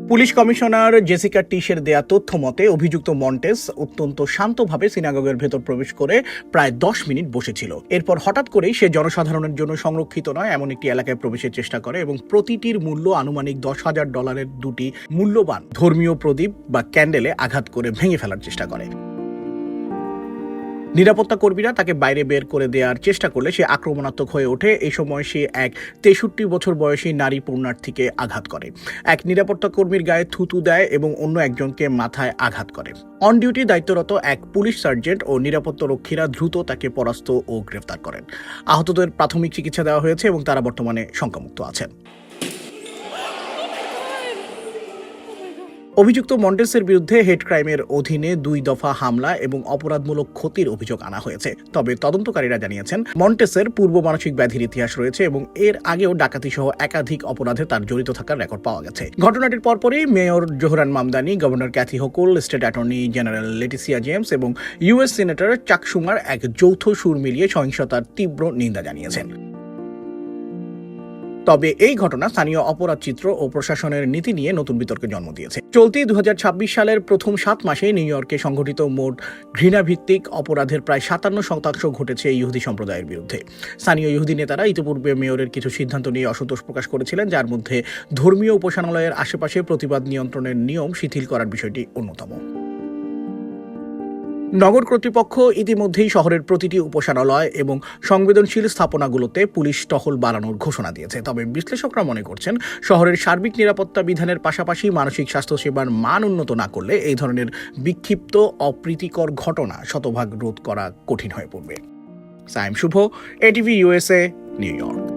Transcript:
Police commissioner Jessica টিশের দেয়া তথ্য মতে অভিযুক্ত মন্টেস অত্যন্ত শান্তভাবে সিনাগগের ভেতর প্রবেশ করে প্রায় 10 মিনিট বসেছিল। এরপর হঠাৎ করেই সে জনসাধারণের জন্য সংরক্ষিত নয় এমন একটি এলাকায় প্রবেশের চেষ্টা করে এবং প্রতিটির মূল্য আনুমানিক $10,000 দুটি মূল্যবান ধর্মীয় প্রদীপ বা ক্যান্ডেলে আঘাত করে ভেঙে ফেলার চেষ্টা করে। নিরাপত্তা কর্মীরা তাকে বাইরে বের করে দেওয়ার চেষ্টা করলে সে আক্রমণাত্মক হয়ে ওঠে। এই সময় সে এক 63 বছর বয়সী নারী পুণ্যার্থীকে আঘাত করে, এক নিরাপত্তা কর্মীর গায়ে থুতু দেয় এবং অন্য একজনকে মাথায় আঘাত করে। অন ডিউটি দায়িত্বরত এক পুলিশ সার্জেন্ট ও নিরাপত্তা রক্ষীরা দ্রুত তাকে পরাস্ত ও গ্রেফতার করেন। আহতদের প্রাথমিক চিকিৎসা দেওয়া হয়েছে এবং তারা বর্তমানে শঙ্কামুক্ত আছেন। অভিযুক্ত মন্টেসের বিরুদ্ধে হেড ক্রাইমের অধীনে 2 দফা হামলা এবং অপরাধমূলক ক্ষতির অভিযোগ আনা হয়েছে। তবে তদন্তকারীরা জানিয়েছেন মন্টেসের পূর্ব মানসিক ব্যাধির ইতিহাস রয়েছে এবং এর আগেও ডাকাতি সহ একাধিক অপরাধে তার জড়িত থাকার রেকর্ড পাওয়া গেছে। ঘটনাটির পরপরই mayor Zohran Mamdani, governor Kathy Hochul, state attorney general Letitia James এবং ইউএস সিনেটর চাক শুমার এক যৌথ সুর মিলিয়ে সহিংসতার তীব্র নিন্দা জানিয়েছেন। তবে এই ঘটনা স্থানীয় অপরাধ চিত্র ও প্রশাসনের নীতি নিয়ে নতুন বিতর্কে জন্ম দিয়েছে। চলতি 2026 সালের প্রথম 7 মাসে নিউ ইয়র্কে সংঘটিত মোট ঘৃণাভিত্তিক অপরাধের প্রায় 57% ঘটেছে ইহুদি সম্প্রদায়ের বিরুদ্ধে। স্থানীয় ইহুদি নেতারা ইতিপূর্বে মেয়রের কিছু সিদ্ধান্ত নিয়ে অসন্তোষ প্রকাশ করেছিলেন, যার মধ্যে ধর্মীয় উপাসনালয়ের আশেপাশে প্রতিবাদ নিয়ন্ত্রণের নিয়ম শিথিল করার বিষয়টি অন্যতম। নগর কর্তৃপক্ষ ইতিমধ্যেই শহরের প্রতিটি উপাসনালয় এবং সংবেদনশীল স্থাপনাগুলোতে পুলিশ টহল বাড়ানোর ঘোষণা দিয়েছে। তবে বিশ্লেষকরা মনে করছেন শহরের সার্বিক নিরাপত্তা বিধানের পাশাপাশি মানসিক স্বাস্থ্যসেবার মান উন্নত না করলে এই ধরনের বিক্ষিপ্ত অপ্রীতিকর ঘটনা শতভাগ রোধ করা কঠিন হয়ে পড়বে। সাইম শুভ, এটিভি USA, নিউ ইয়র্ক।